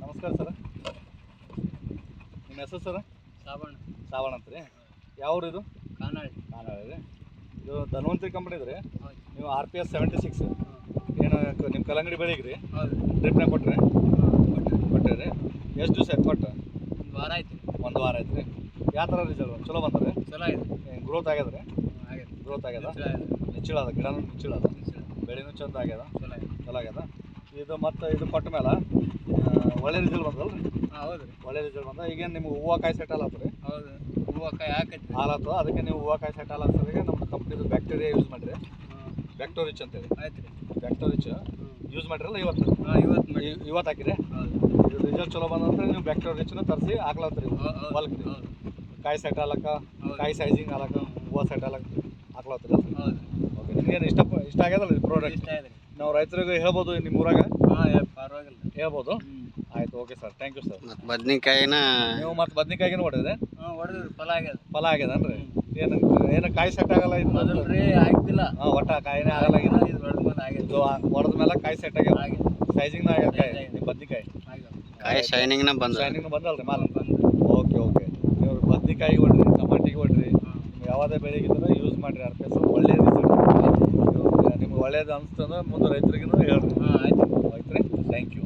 ನಮಸ್ಕಾರ ಸರ್, ನಿಮ್ಮ ಹೆಸರು ಸರ್? ಸಾವಣ್ಣ ಅಂತ ರೀ. ಯಾವ ಇದು? ಕಾನಾಳಿ ರೀ. ಇದು ಧನ್ವಂತರಿ ಕಂಪ್ನಿ ರೀ. ನೀವು RPS 76 ಏನು ನಿಮ್ಮ ಕಲ್ಲಂಗಡಿ ಬೆಳೆಗೆ ರೀ ಡ್ರಿಪ್ನಾಗ ಕೊಟ್ರಿ ರೀ? ಎಷ್ಟು ದಿವಸ ಆಯ್ತು ಕೊಟ್ಟು? ಒಂದು ವಾರ ಆಯ್ತು ರೀ. ಯಾವ ಥರ ರಿಸಲ್ಟ್ ಚಲೋ ಬಂತಾರೆ? ಚಲೋ ಆಗಿದೆ. ಗ್ರೋತ್ ಆಗ್ಯದ ರೀ? ಗ್ರೋತ್ ಆಗ್ಯದ, ನಿಚ್ಚಳ ಅದ, ಗಿಡನೂ ನಿಚ್ಚಳ ಅದ, ಬೆಳೆನೂ ಚಂದ ಆಗ್ಯದ, ಚಲೋ ಆಗ್ಯದ. ಇದು ಮತ್ತು ಇದು ಕೊಟ್ಟ ಮೇಲೆ ಒಳ್ಳೆ ರಿಸಲ್ಟ್ ಬಂದಲ್ಲ ರೀ? ಹೌದು ರೀ, ಒಳ್ಳೆ ರಿಸಲ್ಟ್ ಬಂದ. ಈಗೇನು ನಿಮ್ಗೆ ಹೂವು ಕಾಯಿ ಸೆಟ್ ಆಲತ್ತ ರೀ? ಹೌದು, ಹೂವು ಕಾಯಿ ಹಾಕೈತಿ ಹಾಲತ್ತು. ಅದಕ್ಕೆ ನೀವು ಹೂವು ಕಾಯಿ ಸೆಟ್ ಆಲತ್ತರಿಗೆ ನಮ್ಮ ಕಂಪ್ನಿದು ಬ್ಯಾಕ್ಟೀರಿಯಾ ಯೂಸ್ ಮಾಡಿರಿ, ಬ್ಯಾಕ್ಟೋರಿಚ್ ಅಂತೇಳಿ. ಆಯ್ತು ರೀ. ಬ್ಯಾಕ್ಟೋರಿಚ್ ಯೂಸ್ ಮಾಡಿರಲ್ಲ ಇವತ್ತು? ಇವತ್ತು ಹಾಕಿರಿ. ಇದು ರಿಸಲ್ಟ್ ಚಲೋ ಬಂದಂದ್ರೆ ನೀವು ಬ್ಯಾಕ್ಟೋರಿಚ್ನ ತರಿಸಿ ಹಾಕ್ಲತ್ತೀರಿ ಹೊಲಕ್ಕೆ ರೀ. ಕಾಯಿ ಸೆಟ್ ಆಲಕ್ಕ, ಕಾಯಿ ಸೈಜಿಂಗ್ ಆಲಕ್ಕ, ಹೂವು ಸೆಟ್ ಆಲಕ್ಕ ಹಾಕ್ಲತ್ತೀರಿ. ಓಕೆ, ನಿಮ್ಗೇನು ಇಷ್ಟ ಆಗ್ಯದಲ್ಲ ರೀ ಪ್ರಾಡಕ್ಟ್? ಇಷ್ಟ ಆಗಿದೆ. ನಾವು ರೈತರಿಗೆ ಹೇಳ್ಬೋದು ನಿಮ್ಮ ಊರಾಗ? ಪರವಾಗಿಲ್ಲ, ಹೇಳ್ಬೋದು. ಆಯ್ತು, okay sir, thank you sir. ಬದ್ನಿಕಾಯಿನ ನೀವು ಮತ್ತು ಬದ್ನಿಕಾಯಿಗೆ ಹೊಡೆದ್ರೆ ಹೊಡೆದ್ರಿ, ಫಲ ಆಗ್ಯದನ್ರಿ? ಏನು ಕಾಯಿ ಸೆಟ್ ಆಗಲ್ಲ ಇದು? ಮೊದಲ್ರಿ ಆಗ್ತಿಲ್ಲ. ಒಟ್ಟ ಕಾಯಿನೇ ಆಗಲ್ಲ. ಇದು ಇದು ಹೊಡೆದ ಮೇಲೆ ಕಾಯಿ ಸೆಟ್ ಆಗ್ಯಾವ, ಸೈಜಿಂಗ್ನ ಆಗ್ಯದ ಕಾಯಿ. ನಿಮ್ಮ ಬದ್ನಿಕಾಯಿ ಕಾಯಿ ಶೈನಿಂಗ್ನ ಶೈನಿಂಗ್ ಬಂದಲ್ರಿ ಮಾಲ್? ಓಕೆ, ನೀವು ಬದ್ನಿಕಾಯಿಗೆ ಹೊಡ್ರಿ, ಟಮಾಟಿಗೆ ಹೊಡ್ರಿ, ನೀವು ಯಾವುದೇ ಬೆಳೆಗಿದ್ರೆ ಯೂಸ್ ಮಾಡಿರಿ. RPS ಒಳ್ಳೆ ರಿಸಲ್ಟ್. ನಿಮ್ಗೆ ಒಳ್ಳೇದು ಅನಿಸ್ತಂದ್ರೆ ಮುಂದೆ ರೈತರಿಗೂ ಹೇಳ್ರಿ. ಆಯ್ತು ರೀ, ಥ್ಯಾಂಕ್ ಯು.